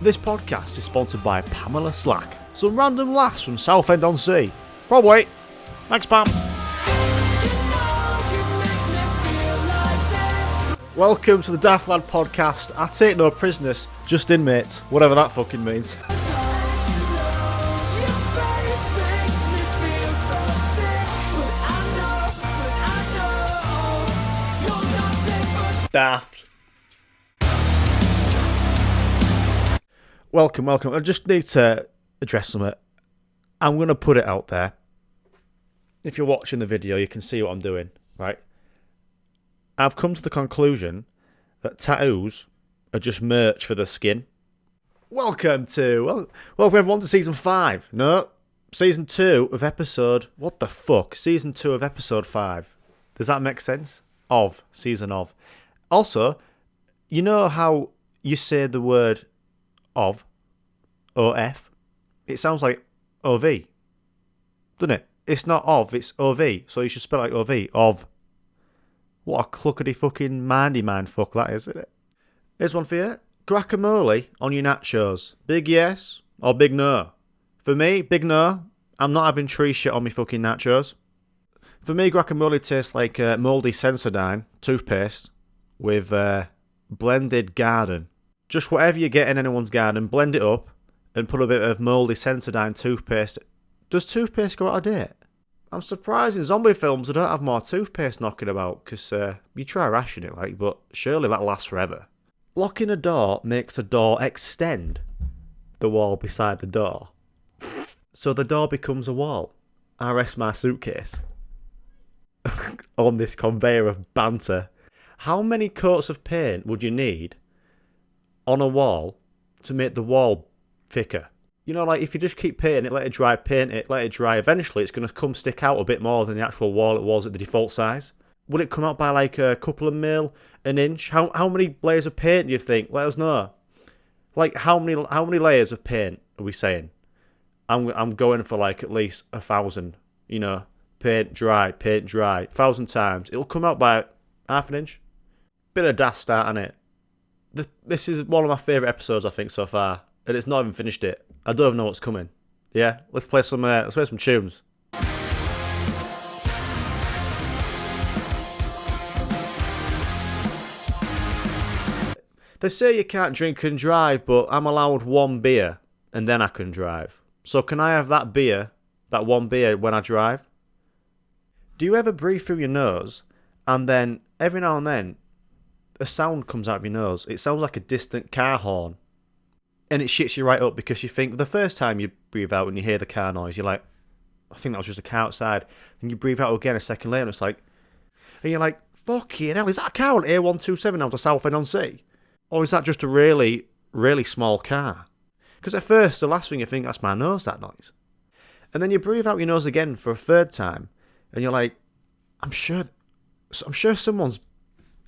This podcast is sponsored by Pamela Slack. Some random laughs from Southend-on-Sea. Probably. Thanks, Pam. Welcome to the Daft Lad Podcast. I take no prisoners, just inmates, whatever that fucking means. Daft. Welcome. I just need to address something. I'm going to put it out there. If you're watching the video, you can see what I'm doing, right? I've come to the conclusion that tattoos are just merch for the skin. Welcome everyone to Season 5. No, Season 2 of episode... What the fuck? Season 2 of episode 5. Does that make sense? Season of. Also, you know how you say the word of, O-F? It sounds like O-V, doesn't it? It's not of, it's O-V, so you should spell it like O-V, of. What a cluckety fucking mindy mind fuck that is, isn't it? Here's one for you. Guacamole on your nachos. Big yes or big no? For me, big no. I'm not having tree shit on me fucking nachos. For me, guacamole tastes like mouldy Sensodyne toothpaste with blended garden. Just whatever you get in anyone's garden, blend it up and put a bit of mouldy Sensodyne toothpaste. Does toothpaste go out of date? I'm surprised in zombie films they don't have more toothpaste knocking about, because you try ration it, but surely that lasts forever. Locking a door makes a door extend the wall beside the door. So the door becomes a wall. I rest my suitcase. On this conveyor of banter. How many coats of paint would you need on a wall to make the wall thicker? You know, like if you just keep painting it, let it dry, eventually it's going to come stick out a bit more than the actual wall it was at the default size. Would it come out by like a couple of mil, an inch? How many layers of paint do you think? Let us know. Like how many layers of paint are we saying? I'm going for like at least 1,000. You know, paint dry, 1,000 times. It'll come out by half an inch. Bit of daft start on it. This is one of my favourite episodes I think so far, and it's not even finished it. I don't even know what's coming. Yeah, let's play some tunes. They say you can't drink and drive, but I'm allowed one beer and then I can drive. So can I have that one beer when I drive? Do you ever breathe through your nose and then every now and then a sound comes out of your nose? It sounds like a distant car horn. And it shits you right up because you think the first time you breathe out and you hear the car noise, you're like, I think that was just a car outside. And you breathe out again a second later and it's like, and you're like, fucking hell, is that a car on A127 down to Southend-on-Sea? Or is that just a really, really small car? Because at first, the last thing you think, that's my nose, that noise. And then you breathe out your nose again for a third time. And you're like, I'm sure someone's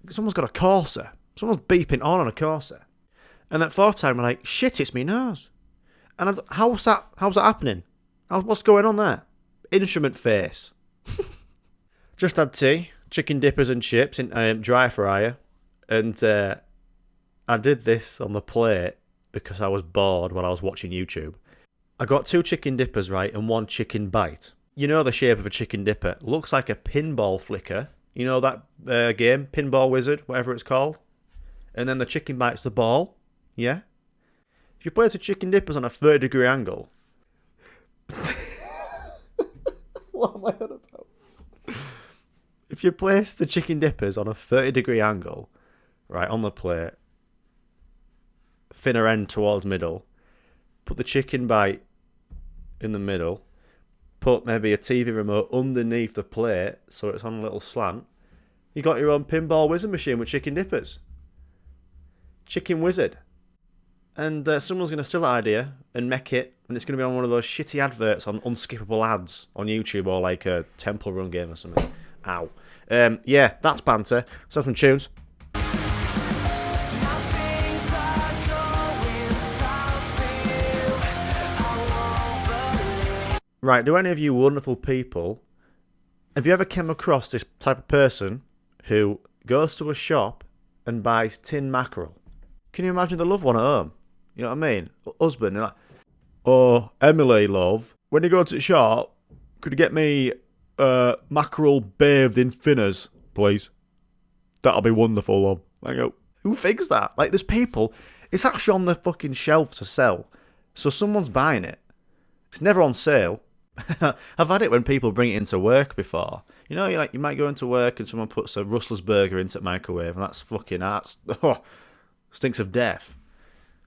got a Corsa. Someone's beeping on a Corsa. And that fourth time, we're like, shit, it's me nose. And how's that happening? What's going on there? Instrument face. Just had tea, chicken dippers and chips in dry fryer. And I did this on the plate because I was bored while I was watching YouTube. I got 2 chicken dippers, right, and 1 chicken bite. You know the shape of a chicken dipper. Looks like a pinball flicker. You know that game, Pinball Wizard, whatever it's called? And then the chicken bite's the ball. Yeah? If you place the chicken dippers on a 30-degree angle... What am I on about? If you place the chicken dippers on a 30-degree angle, right, on the plate, thinner end towards middle, put the chicken bite in the middle, put maybe a TV remote underneath the plate so it's on a little slant, you got your own pinball wizard machine with chicken dippers. Chicken wizard. And someone's going to steal that idea and make it, and it's going to be on one of those shitty adverts on unskippable ads on YouTube or like a Temple Run game or something. Ow. Yeah, that's banter. Let's have some tunes. Right, do any of you wonderful people, have you ever come across this type of person who goes to a shop and buys tin mackerel? Can you imagine the loved one at home? You know what I mean? Husband, you're like, oh, Emily, love, when you go to the shop, could you get me mackerel bathed in thinners, please? That'll be wonderful, love. I go, who thinks that? Like, there's people, it's actually on the fucking shelf to sell. So someone's buying it. It's never on sale. I've had it when people bring it into work before. You know, you might go into work and someone puts a Rustler's burger into the microwave, and that's stinks of death.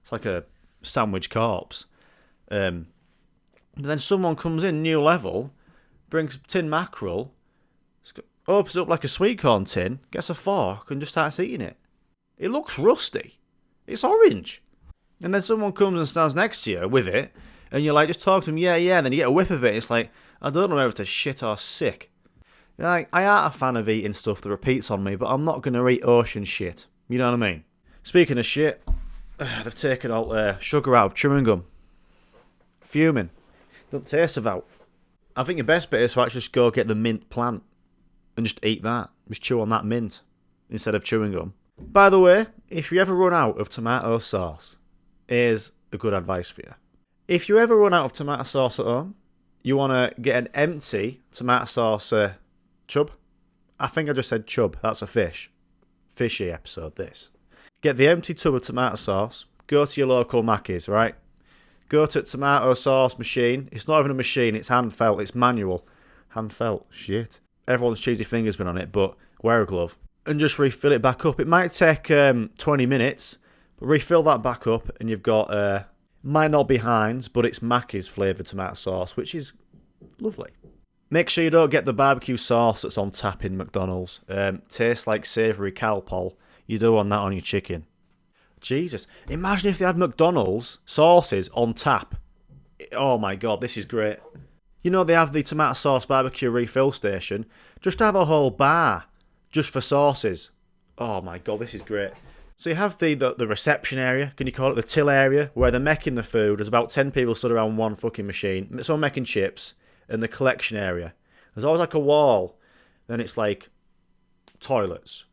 It's like a sandwich corpse. But then someone comes in, new level, brings tin mackerel, opens it up like a sweet corn tin, gets a fork, and just starts eating it. It looks rusty. It's orange. And then someone comes and stands next to you with it, and you're like, just talk to them, yeah, and then you get a whiff of it, and it's like, I don't know whether to shit or sick. Like, I aren't a fan of eating stuff that repeats on me, but I'm not going to eat ocean shit. You know what I mean? Speaking of shit, they've taken all sugar out of chewing gum. Fuming. Don't taste about. I think the best bit is to actually just go get the mint plant and just eat that. Just chew on that mint instead of chewing gum. By the way, if you ever run out of tomato sauce, here's a good advice for you. If you ever run out of tomato sauce at home, you want to get an empty tomato sauce chub. I think I just said chub. That's a fish. Fishy episode, this. Get the empty tub of tomato sauce. Go to your local Mackey's, right? Go to tomato sauce machine. It's not even a machine. It's hand felt. It's manual. Hand felt. Shit. Everyone's cheesy finger's been on it, but wear a glove. And just refill it back up. It might take 20 minutes, but refill that back up and you've got... might not be Heinz, but it's Mackey's flavoured tomato sauce, which is lovely. Make sure you don't get the barbecue sauce that's on tap in McDonald's. Tastes like savoury Calpol. You don't want that on your chicken. Jesus. Imagine if they had McDonald's sauces on tap. Oh my god, this is great. You know they have the tomato sauce barbecue refill station. Just have a whole bar just for sauces. Oh my god, this is great. So you have the reception area, can you call it, the till area, where they're making the food. There's about 10 people stood around one fucking machine. Someone making chips. And the collection area. There's always like a wall. Then it's like toilets.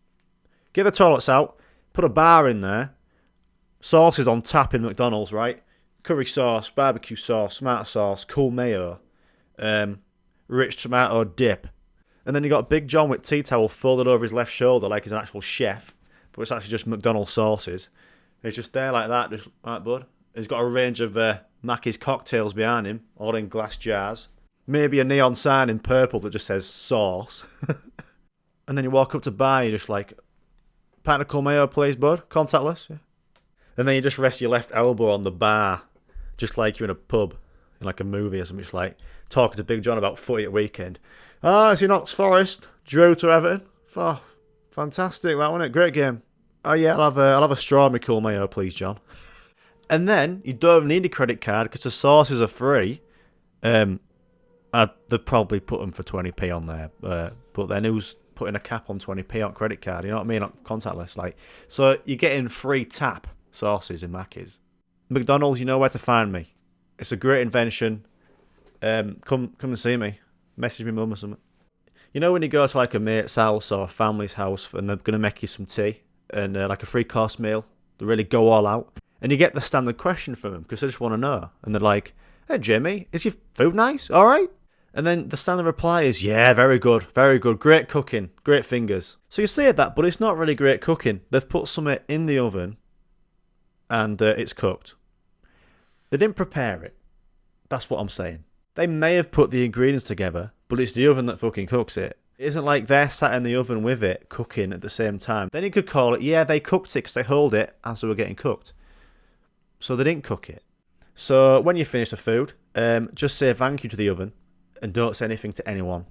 Get the toilets out. Put a bar in there. Sauces on tap in McDonald's, right? Curry sauce, barbecue sauce, tomato sauce, cool mayo. Rich tomato dip. And then you got Big John with tea towel folded over his left shoulder like he's an actual chef. But it's actually just McDonald's sauces. He's just there like that, just right, bud. He's got a range of Mackey's cocktails behind him, all in glass jars. Maybe a neon sign in purple that just says sauce. And then you walk up to buy, you're just like, pint of cool mayo, please, bud. Contactless. Yeah. And then you just rest your left elbow on the bar, just like you're in a pub, in like a movie or something. Just like talking to Big John about footy at weekend. It's in Ox Forest. Drew to Everton. Oh, fantastic, that wasn't it? Great game. Oh yeah, I'll have a strawberry cool mayo, please, John. And then you don't even need a credit card because the sauces are free. They'd probably put them for 20p on there, but then who's putting a cap on 20p on credit card? You know what I mean? Not contactless, like. So you're getting free tap sauces in Mackey's. McDonald's, you know where to find me. It's a great invention. Come and see me. Message me mum or something. You know when you go to like a mate's house or a family's house and they're gonna make you some tea and like a 3-course meal, they really go all out, and you get the standard question from them because they just want to know, and they're like, "Hey Jimmy, is your food nice? All right?" And then the standard reply is, "Yeah, very good, great cooking, great fingers." So you say that, but it's not really great cooking. They've put something in the oven and it's cooked. They didn't prepare it. That's what I'm saying. They may have put the ingredients together, but it's the oven that fucking cooks it. It isn't like they're sat in the oven with it, cooking at the same time. Then you could call it, yeah, they cooked it because they hold it as they were getting cooked. So they didn't cook it. So when you finish the food, just say thank you to the oven. And don't say anything to anyone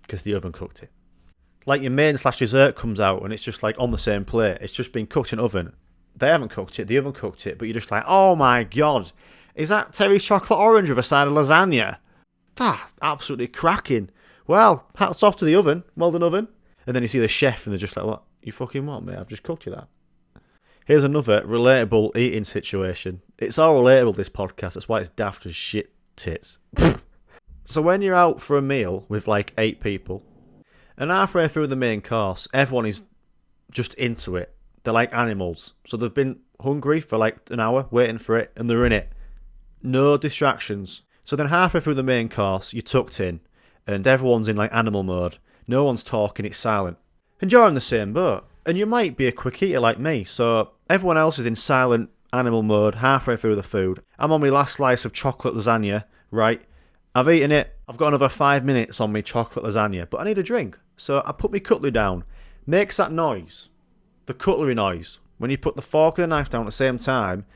because the oven cooked it. Like your main/dessert comes out and it's just like on the same plate. It's just been cooked in oven. They haven't cooked it, the oven cooked it, but you're just like, oh my god, is that Terry's chocolate orange with a side of lasagna? That's absolutely cracking. Well, hats off to the oven. Well done, oven. And then you see the chef and they're just like, what? You fucking what, mate? I've just cooked you that. Here's another relatable eating situation. It's all relatable, this podcast. That's why it's daft as shit tits. So when you're out for a meal with like 8 people, and halfway through the main course, everyone is just into it. They're like animals. So they've been hungry for like an hour, waiting for it, and they're in it. No distractions. So then halfway through the main course, you're tucked in, and everyone's in like animal mode. No one's talking, it's silent. And you're in the same boat. And you might be a quick eater like me, so everyone else is in silent animal mode halfway through the food. I'm on my last slice of chocolate lasagna, right? I've eaten it. I've got another 5 minutes on my chocolate lasagna, but I need a drink. So I put my cutlery down. Makes that noise. The cutlery noise. When you put the fork and the knife down at the same time,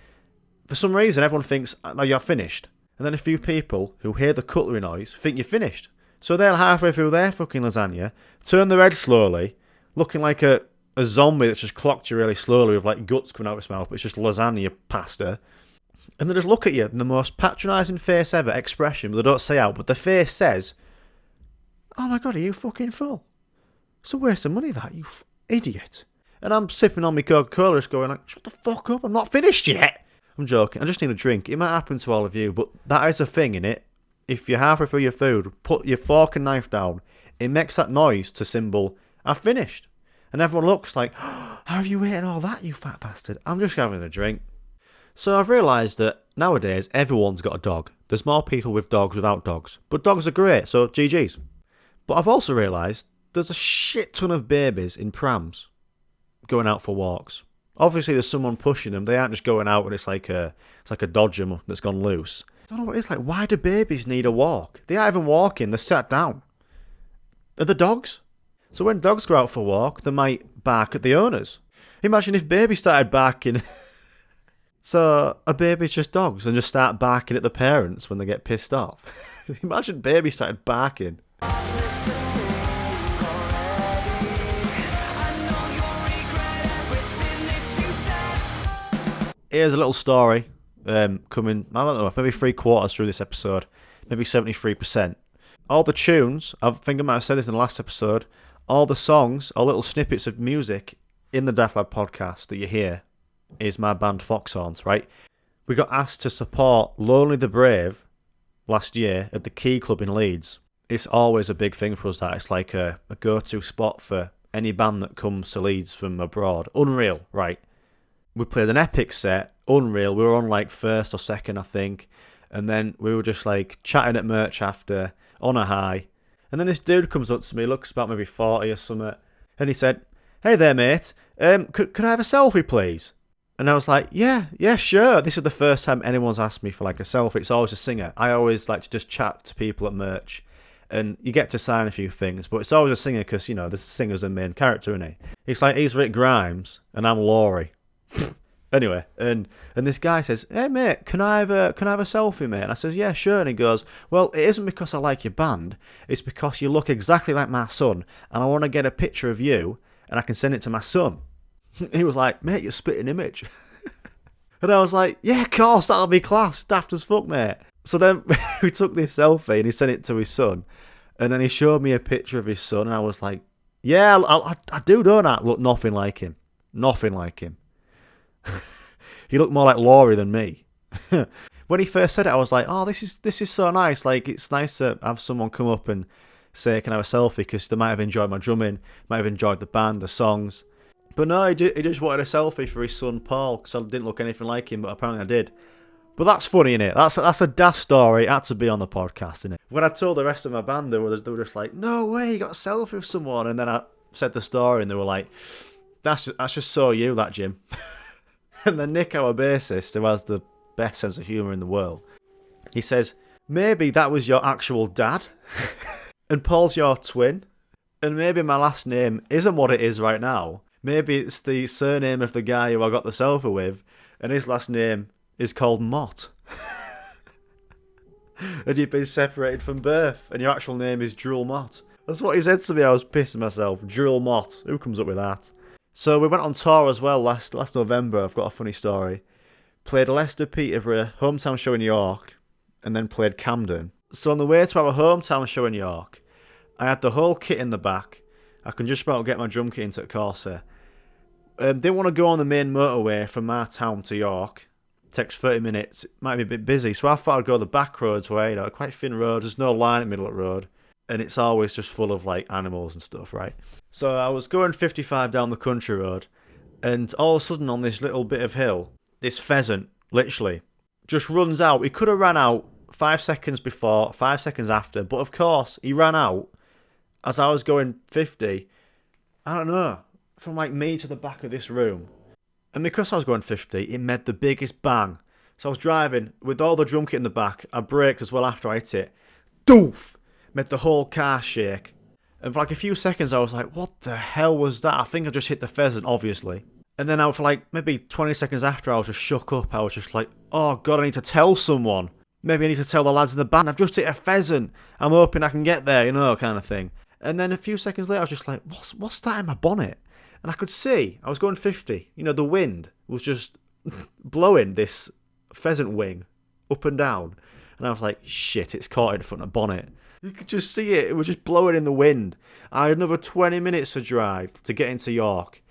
for some reason everyone thinks that you're finished. And then a few people who hear the cutlery noise think you're finished. So they're halfway through their fucking lasagna, turn their head slowly, looking like a zombie that's just clocked you really slowly with like guts coming out of its mouth, but it's just lasagna pasta. And they just look at you in the most patronising face ever expression, but they don't say out, but the face says, "Oh my god, are you fucking full? It's a waste of money that, you idiot." And I'm sipping on my Coca-Cola just going like, "Shut the fuck up, I'm not finished yet." I'm joking, I just need a drink. It might happen to all of you, but that is a thing, innit? If you're halfway through your food, put your fork and knife down, it makes that noise to symbol, "I've finished." And everyone looks like, "Oh, how have you eaten all that, you fat bastard?" I'm just having a drink. So I've realised that nowadays everyone's got a dog. There's more people with dogs without dogs. But dogs are great, so GG's. But I've also realised there's a shit ton of babies in prams going out for walks. Obviously there's someone pushing them. They aren't just going out and it's like a dodger that's gone loose. I don't know what it's like. Why do babies need a walk? They aren't even walking, they're sat down. Are the dogs? So when dogs go out for a walk, they might bark at the owners. Imagine if babies started barking. So a baby's just dogs and just start barking at the parents when they get pissed off. Imagine babies started barking. Here's a little story coming, I don't know, maybe 3/4 through this episode, maybe 73%. All the tunes, I think I might have said this in the last episode, all the songs are little snippets of music in the Daft Lad podcast that you hear is my band Foxhorns, right? We got asked to support Lonely the Brave last year at the Key Club in Leeds. It's always a big thing for us, that. It's like a go-to spot for any band that comes to Leeds from abroad. Unreal, right? We played an epic set, unreal. We were on like first or second, I think. And then we were just like chatting at merch after, on a high. And then this dude comes up to me, looks about maybe 40 or something. And he said, "Hey there, mate. Could I have a selfie, please?" And I was like, yeah, sure. This is the first time anyone's asked me for like a selfie. It's always a singer. I always like to just chat to people at merch. And you get to sign a few things. But it's always a singer because, you know, the singer's the main character, isn't he? It's like he's Rick Grimes and I'm Laurie. Anyway, and this guy says, "Hey mate, can I have a selfie, mate?" And I says, "Yeah, sure." And he goes, "Well, it isn't because I like your band. It's because you look exactly like my son. And I want to get a picture of you and I can send it to my son." He was like, "Mate, you're spitting image." And I was like, "Yeah, of course, that'll be class. Daft as fuck, mate." So then we took this selfie and he sent it to his son. And then he showed me a picture of his son and I was like, "Yeah, I do, don't I?" Look, nothing like him. Nothing like him. He looked more like Laurie than me. When he first said it, I was like, "Oh, this is so nice. Like, it's nice to have someone come up and say, 'Can I have a selfie?' Because they might have enjoyed my drumming, might have enjoyed the band, the songs." But no, he just wanted a selfie for his son Paul, because I didn't look anything like him, but apparently I did. But that's funny, innit? That's a daft story. It had to be on the podcast, innit? When I told the rest of my band, they were just like, "No way, you got a selfie with someone." And then I said the story, and they were like, that's just so you, that, Jim." And then Nick, our bassist, who has the best sense of humour in the world, he says, "Maybe that was your actual dad, and Paul's your twin, and maybe my last name isn't what it is right now. Maybe it's the surname of the guy who I got the selfie with, and his last name is called Mott. And you've been separated from birth, and your actual name is Drool Mott." That's what he said to me. I was pissing myself. Drool Mott. Who comes up with that? So we went on tour as well last November. I've got a funny story. Played Leicester, Peterborough, hometown show in York, and then played Camden. So on the way to our hometown show in York, I had the whole kit in the back. I can just about get my drum kit into the Corsair. Didn't want to go on the main motorway from our town to York. Takes 30 minutes. It might be a bit busy, so I thought I'd go the back roads where, you know, quite thin road. There's no line in the middle of the road, and it's always just full of like animals and stuff, right? So I was going 55 down the country road, And all of a sudden on this little bit of hill, this pheasant, literally, just runs out. He could have ran out 5 seconds before, 5 seconds after, but of course, he ran out as I was going 50, I don't know, from like me to the back of this room. And because I was going 50, it made the biggest bang. So I was driving with all the drum kit in the back. I braked as well after I hit it. Doof! Made the whole car shake. And for like a few seconds I was like, what the hell was that? I think I just hit the pheasant, obviously. And then for like maybe 20 seconds after, I was just shook up. I was just like, oh God, I need to tell someone. Maybe I need to tell the lads in the band, I've just hit a pheasant. I'm hoping I can get there, kind of thing. And then a few seconds later, I was just like, what's that in my bonnet? And I could see, I was going 50. The wind was just blowing this pheasant wing up and down. And I was like, shit, it's caught in front of the bonnet. You could just see it. It was just blowing in the wind. I had another 20 minutes to drive to get into York.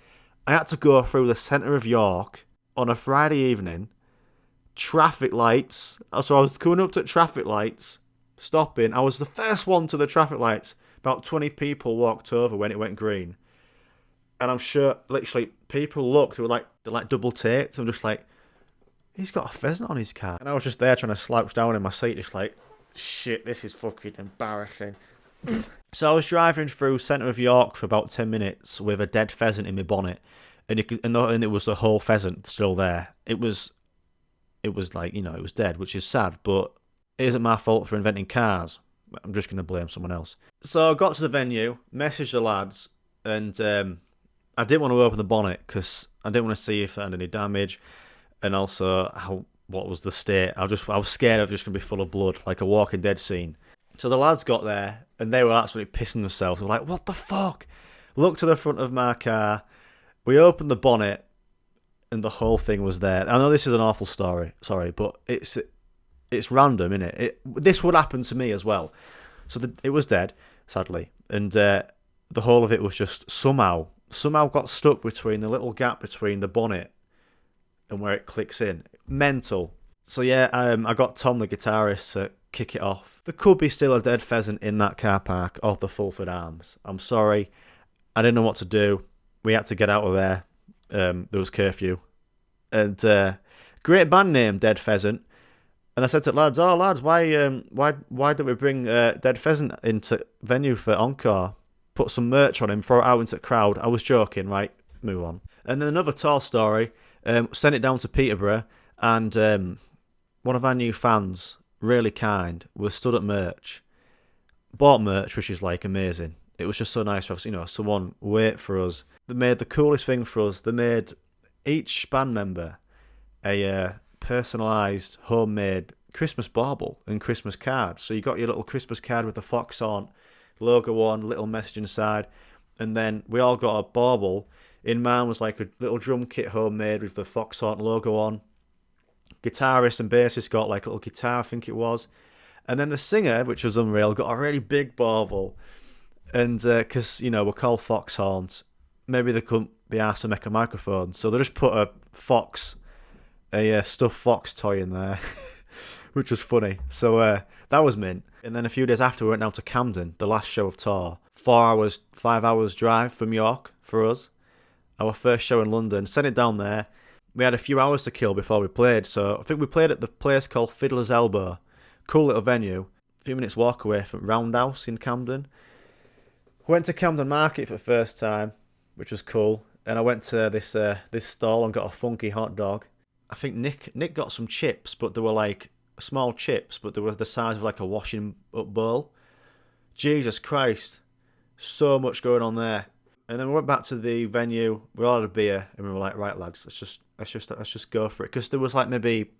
I had to go through the centre of York on a Friday evening. Traffic lights. So I was coming up to traffic lights, stopping. I was the first one to the traffic lights. About 20 people walked over when it went green. And I'm sure, literally, people looked, they're like double taped. I'm just like, he's got a pheasant on his car. And I was just there trying to slouch down in my seat, just like, shit, this is fucking embarrassing. So I was driving through centre of York for about 10 minutes with a dead pheasant in my bonnet. And it was the whole pheasant still there. It was like, it was dead, which is sad, but it isn't my fault for inventing cars. I'm just going to blame someone else. So I got to the venue, messaged the lads, and I didn't want to open the bonnet because I didn't want to see if it had any damage, and also what was the state. I was scared of just going to be full of blood, like a Walking Dead scene. So the lads got there, and they were absolutely pissing themselves. They were like, what the fuck? Looked to the front of my car, we opened the bonnet, and the whole thing was there. I know this is an awful story, sorry, but it's random, innit? This would happen to me as well. So it was dead, sadly, and the whole of it was just somehow got stuck between the little gap between the bonnet and where it clicks in. Mental. So yeah, I got Tom, the guitarist, to kick it off. There could be still a dead pheasant in that car park of the Fulford Arms. I'm sorry, I didn't know what to do. We had to get out of there. There was curfew. And great band name, Dead Pheasant. And I said to the lads, why don't we bring Dead Pheasant into venue for Encore? Put some merch on him, throw it out into the crowd. I was joking, right? Move on. And then another tall story, sent it down to Peterborough, and one of our new fans, really kind, was stood at merch. Bought merch, which is like amazing. It was just so nice to have, someone wait for us. They made the coolest thing for us. They made each band member a personalised, homemade Christmas bauble and Christmas card. So you got your little Christmas card with the fox on, logo on, little message inside, and then we all got a bauble. In mine was like a little drum kit homemade with the fox on logo on. Guitarist and bassist got like a little guitar, I think it was. And then the singer, which was unreal, got a really big bauble. And because, we're called foxhorns, maybe they couldn't be asked to make a microphone. So they just put a stuffed fox toy in there, which was funny. So that was mint. And then a few days after, we went down to Camden, the last show of tour. 5 hours drive from York for us. Our first show in London. Sent it down there. We had a few hours to kill before we played. So I think we played at the place called Fiddler's Elbow. Cool little venue. A few minutes walk away from Roundhouse in Camden. Went to Camden Market for the first time, which was cool. And I went to this stall and got a funky hot dog. I think Nick got some chips, but they were like small chips, but they were the size of like a washing up bowl. Jesus Christ, so much going on there. And then we went back to the venue. We all had a beer, and we were like, right, lads, let's just go for it. Because there was like maybe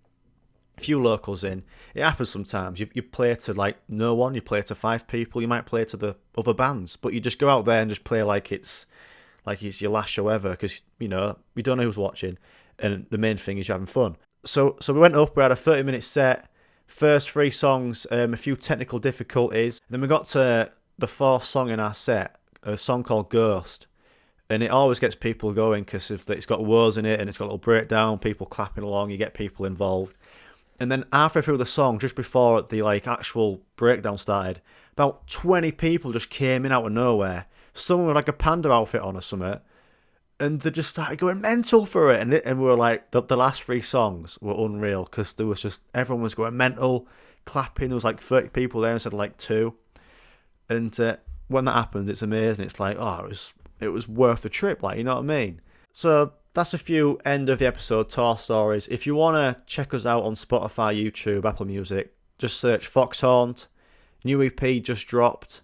a few locals in. It happens sometimes. You play to like no one. You play to 5 people. You might play to the other bands, but you just go out there and just play like it's your last show ever, because you don't know who's watching, and the main thing is you're having fun. So we went up. We had a 30-minute set. First 3 songs, a few technical difficulties. Then we got to the 4th song in our set, a song called Ghost, and it always gets people going because it's got words in it and it's got a little breakdown, people clapping along, you get people involved. And then halfway through the song, just before the actual breakdown started, about 20 people just came in out of nowhere. Someone with like a panda outfit on or something, And they just started going mental for it. And we were like, the last 3 songs were unreal because there was just, everyone was going mental, clapping. There was like 30 people there instead of like 2. And when that happens, it's amazing. It's like, oh, it was worth the trip, like, you know what I mean? So that's a few end of the episode tour stories. If you want to check us out on Spotify, YouTube, Apple Music, just search Foxhorn. New EP just dropped.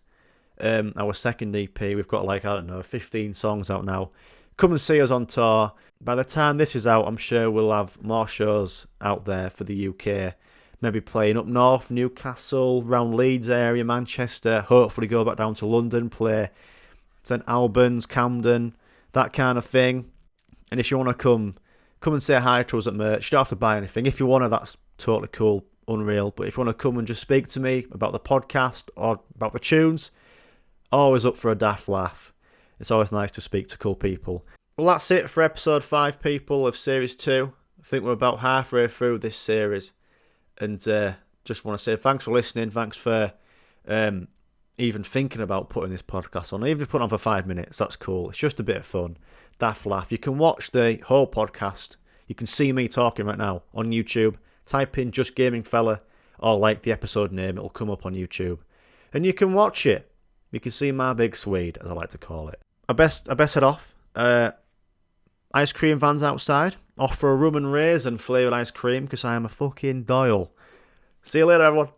Our second EP. We've got like, I don't know, 15 songs out now. Come and see us on tour. By the time this is out, I'm sure we'll have more shows out there for the UK. Maybe playing up north, Newcastle, round Leeds area, Manchester. Hopefully go back down to London, play St Albans, Camden, that kind of thing. And if you want to come and say hi to us at merch. You don't have to buy anything. If you want to, that's totally cool, unreal. But if you want to come and just speak to me about the podcast or about the tunes, always up for a daft laugh. It's always nice to speak to cool people. Well, that's it for episode 5, people, of series 2. I think we're about halfway through this series. And just want to say thanks for listening. Thanks for even thinking about putting this podcast on. Even if you put it on for 5 minutes, that's cool. It's just a bit of fun. Daft laugh. You can watch the whole podcast. You can see me talking right now on YouTube. Type in JustGamingFella or like the episode name. It'll come up on YouTube. And you can watch it. You can see my big Swede, as I like to call it. I best head off. Ice cream van's outside. Off for a rum and raisin flavoured ice cream because I am a fucking Doyle. See you later, everyone.